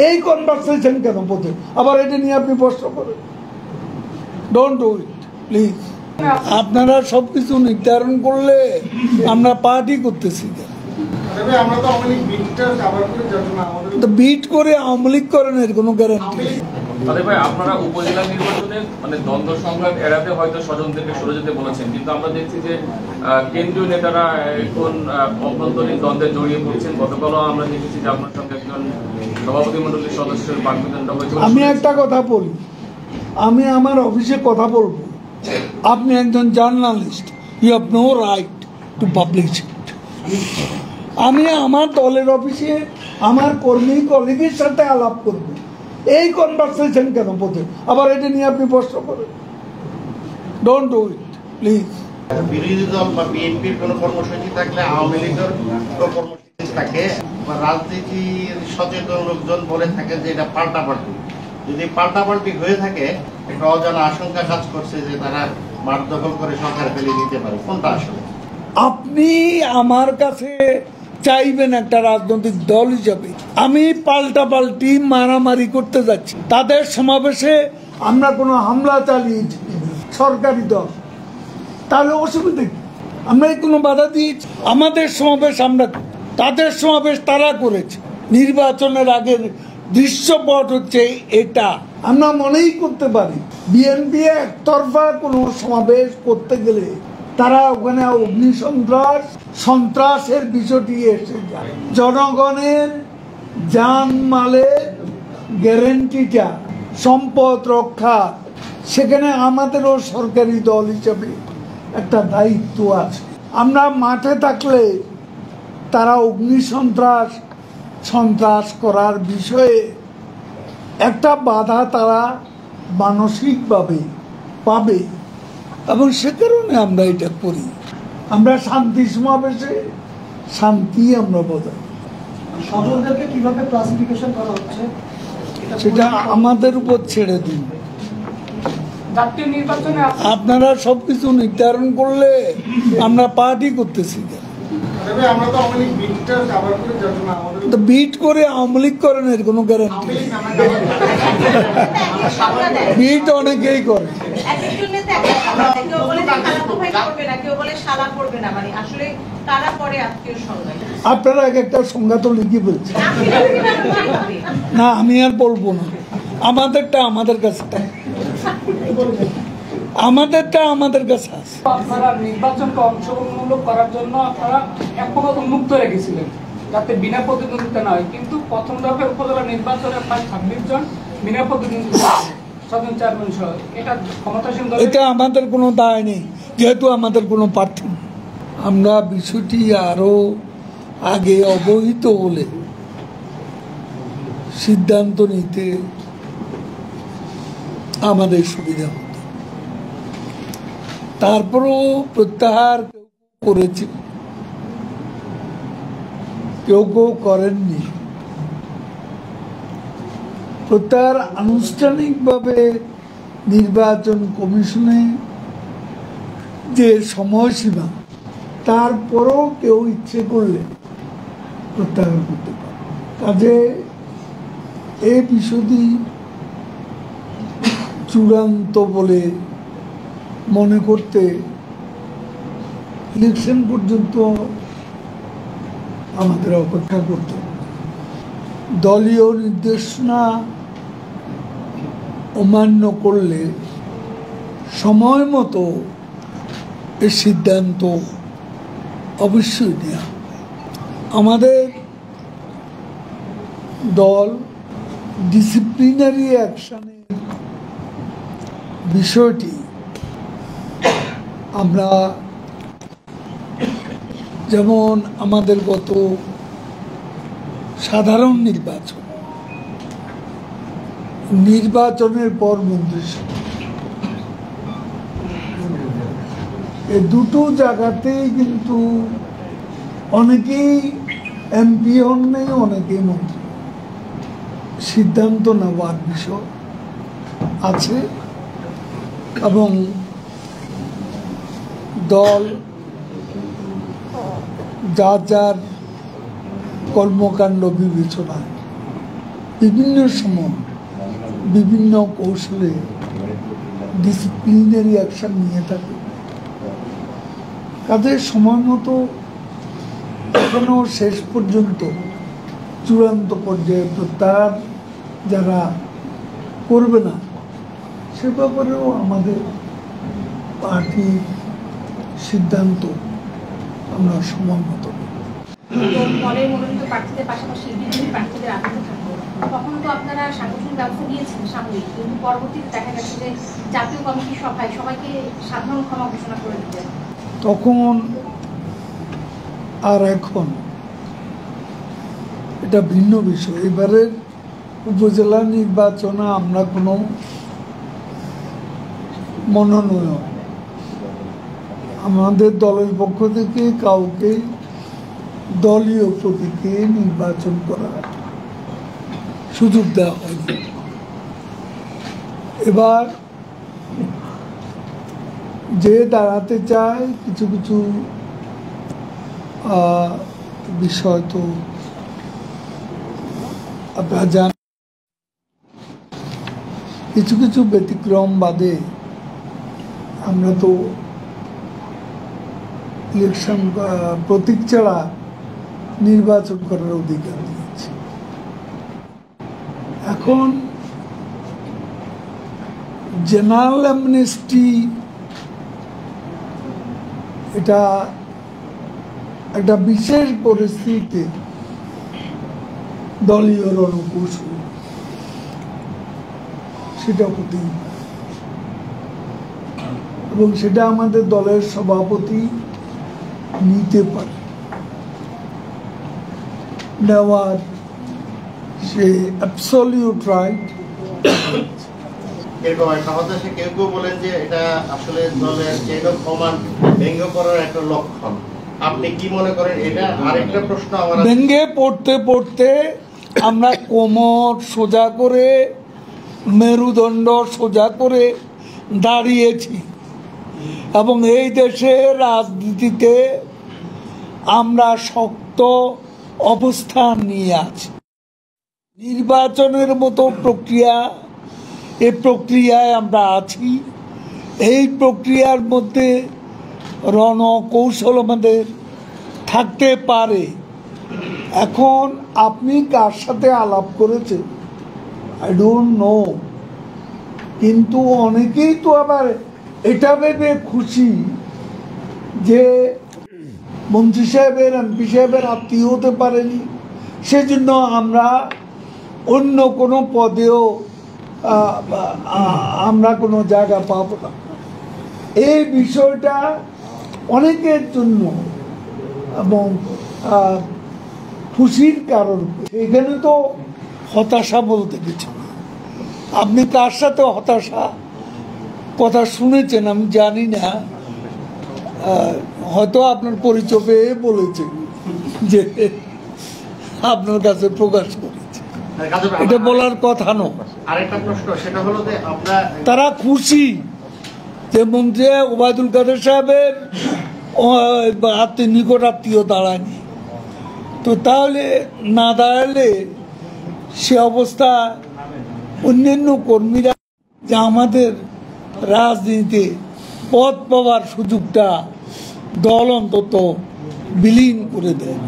এই কনভারসেশন কেন পথে আবার এটা নিয়ে আপনি প্রশ্ন করেন? Don't do it please. আপনারা সবকিছু নির্ধারণ করলে আমরা পার্টি করতেছি বিট করে আওয়ামী লীগ করেন, এর কোনো গ্যারান্টি নেই। ভাই আপনারা উপজেলা নির্বাচনে দ্বন্দ্ব সংঘাত এড়াতে হয়তো স্বজনদেরকে সরে যেতে বলেছেন, কিন্তু আমরা দেখছি যে কেন্দ্রীয় নেতারা এখন অভ্যন্তরীণ দ্বন্দ্বে জড়িয়ে পড়ছেন। গতকালও আমরা দেখেছি যে আপনার সঙ্গে একজন সভাপতি মন্ডলীর সদস্যের বাকবিতণ্ডা হয়েছে। আমি একটা কথা বলি, আমি আমার অফিসে কথা বলবো, আপনি একজন journalist, you have no right to publish it. আমি আমার দলের অফিসে আমার কর্মী কলিগের সাথে আলাপ করবো, এই কনভারসেশন কেন পথে আবার এটা নিয়ে আপনি প্রশ্ন করেন? Don't do it please. বিরোধী দল বা বিএনপির কোনো কর্মসূচি থাকলে আওয়ামী লীগের কর্মসূচি থাকে, রাজনীতির সচেতন লোকজন বলে থাকে যে এটা পাল্টাপাল্টি। যদি পাল্টাপাল্টি হয়ে থাকে, একটা অজানা আশঙ্কা কাজ করছে যে তারা মাঠ দখল করে সরকার ফেলে দিতে পারে। কোনটা আসলে? আপনি আমার কাছে চাইবেন একটা রাজনৈতিক দল হিসাবে আমি পাল্টাপাল্টি মারামারি করতে যাচ্ছি, তাদের সমাবেশে আমরা কোনো হামলা চালিয়েছি সরকারি দল, তাহলে অসুবিধা কি? আমরা কোনো বাধা দিয়েছি? আমাদের সমাবেশ আমরা, তাদের সমাবেশ তারা করেছে। নির্বাচনের আগের দৃশ্যপট হচ্ছে এটা। আমরা মনেই করতে পারি বিএনপি একতরফা কোনো সমাবেশ করতে গেলে তারা ওখানে অগ্নি সন্ত্রাসের বিষয়টি এসে যায়। জনগণের জানমালের গ্যারেন্টিটা, সম্পদ রক্ষা, সেখানে আমাদেরও সরকারি দল হিসাবে একটা দায়িত্ব আছে। আমরা মাঠে থাকলে তারা অগ্নি সন্ত্রাস করার বিষয়ে একটা বাধা তারা মানসিকভাবে পাবে, এবং সে কারণে আমরা এটা করি। আমরা শান্তি সমাবেশে শান্তি আমরা বজাই। স্বজনদেরকে কিভাবে ক্লাসিফিকেশন করা হচ্ছে সেটা আমাদের উপর ছেড়ে দিন। জাতীয় নির্বাচনে আপনারা সবকিছু নির্ধারণ করলে আমরা পার্টি করতেছি বিট করে আওয়ামী লীগ করেন, এর কোনো গ্যারান্টি নেই। বিট অনেকেই করে। আপনারা এক একটা সংজ্ঞা তো লিখে বলছেন না, আমি আর বলবো না। আমাদেরটা আমাদের কাছে, আমাদের কাছে আছে। আপনারা নির্বাচনকে অংশগ্রহণমূলক করার জন্য আপনারা এক প্রকার উন্মুক্ত রেখেছিলেন যাতে বিনা প্রতিদ্বন্দ্বিতা না হয়, কিন্তু প্রথম ধাপে উপজেলা নির্বাচনে প্রায় 26 জন বিনা প্রতিদ্বন্দ্বিতা স্বজন চেয়ারম্যান সহ, এটা ক্ষমতাসীন দল, এটা আমাদের কোনো দায় নেই, যেহেতু আমাদের কোনো প্রার্থী নেই। আমরা বিষয়টি আরো আগে অবহিত হলে সিদ্ধান্ত নিতে আমাদের সুবিধা হতো। তারপরও প্রত্যাহার করেছে, কেউ করেননি। প্রত্যাহার আনুষ্ঠানিকভাবে নির্বাচন কমিশনে যে সময়সীমা, তারপরও কেউ ইচ্ছে করলে প্রত্যাহার করতে পারে। কাজে এই বিষয়টি চূড়ান্ত বলে মনে করতে ইলেকশন পর্যন্ত আমাদের অপেক্ষা করতে হবে। দলীয় নির্দেশনা অমান্য করলে সময় মতো এর সিদ্ধান্ত অবশ্যই নেওয়া। আমাদের দল ডিসিপ্লিনারি অ্যাকশনের বিষয়টি আমরা, যেমন আমাদের গত সাধারণ নির্বাচনের পর মন্ত্রিসভা, এই দুটো জায়গাতেই কিন্তু অনেকেই এমপি হন নেই, অনেকেই মন্ত্রী। সিদ্ধান্ত নেওয়ার বিষয় আছে এবং দল যার কর্মকাণ্ড বিবেচনায় বিভিন্ন সময় বিভিন্ন কৌশলে ডিসিপ্লিনারি অ্যাকশন নিয়ে থাকে। কাজের সময় মতো এখনো শেষ পর্যন্ত চূড়ান্ত পর্যায়ে প্রত্যাহার যারা করবে না সে ব্যাপারেও আমাদের পার্টির সিদ্ধান্ত আমরা সময় মতো দলের মনোনীত প্রার্থীদের পাশাপাশি বিজেপি প্রার্থীদের আগ্রহ থাকবে, তখন তো আপনারা সাংগঠনিক ব্যবস্থা নিয়েছেন সাময়িক, কিন্তু পরবর্তীতে দেখা গেছে যে জাতীয় কমিটির সভায় সবাইকে সাধারণ ক্ষমা ঘোষণা করে দিতেন। তখন আর এখন এটা ভিন্ন বিষয়। এবারের উপজেলা নির্বাচনে আমরা কোনো মনোনয়ন আমাদের দলের পক্ষ থেকে কাউকে দলীয় প্রতীকে নির্বাচন করার সুযোগ দেওয়া হয়নি। এবার যে দাঁড়াতে চায় কিছু কিছু বিষয় তো আপনারা জানেন, কিছু কিছু ব্যতিক্রম বাদে আমরা তো ইলেকশন প্রতীক ছাড়া নির্বাচন করার অধিকার দিয়েছি। এখন জেনারেল অ্যামনেস্টি এটা একটা বিশেষ পরিস্থিতিতে দলীয় রণকৌশল সেটা হতেই পারে এবং সেটা আমাদের দলের সভাপতি নিতে পারে, নেওয়ার সে অ্যাবসলিউট রাইট। এরকম একটা হতাশা কেউ কেউ বলেন যে এটা আসলে দলের চেইন অফ কমান্ড ভেঙে পড়ার একটা লক্ষণ। আপনি কি মনে করেন? এটা আরেকটা প্রশ্ন আমার ভেঙে পড়তে পড়তে আমরা কোমর সোজা করে মেরুদণ্ড সোজা করে দাঁড়িয়েছি এবং এই দেশের রাজনীতিতে আমরা শক্ত অবস্থান নিয়ে আছি। নির্বাচনের মতো প্রক্রিয়া, এই প্রক্রিয়ায় আমরা আছি। এই প্রক্রিয়ার মধ্যে রণকৌশল আমাদের থাকতে পারে। এখন আপনি কার সাথে আলাপ করেছেন আই ডোন্ট নো, কিন্তু অনেকেই তো আবার এটা ভেবে খুশি যে মন্ত্রী সাহেবের এমপি সাহেবের আত্মীয় হতে পারেনি, সেজন্য আমরা অন্য কোনো পদেও আমরা কোনো জায়গা পাবো না। এই বিষয়টা অনেকের জন্য এবং খুশির কারণ। এখানে তো হতাশা বলতে কিছু না। আপনি কার সাথে হতাশা কথা শুনেছেন আমি জানি না, হয়তো আপনার পরিচয় পেয়ে বলেছে যে আপনার কাছে প্রকাশ করেছে, এটা বলার কথা নয়। আরেকটা প্রশ্ন, সেটা হলো যে আমরা তারা খুশি যে মন্ত্রী ওবায়দুল কাদের সাহেবের নিকট আত্মীয় দাঁড়ায়নি, তো তাহলে না দাঁড়ালে সে অবস্থা অন্যান্য কর্মীরা যে আমাদের রাজনীতিতে পদ পাওয়ার সুযোগটা দল অন্তত বিলীন করে দেয়।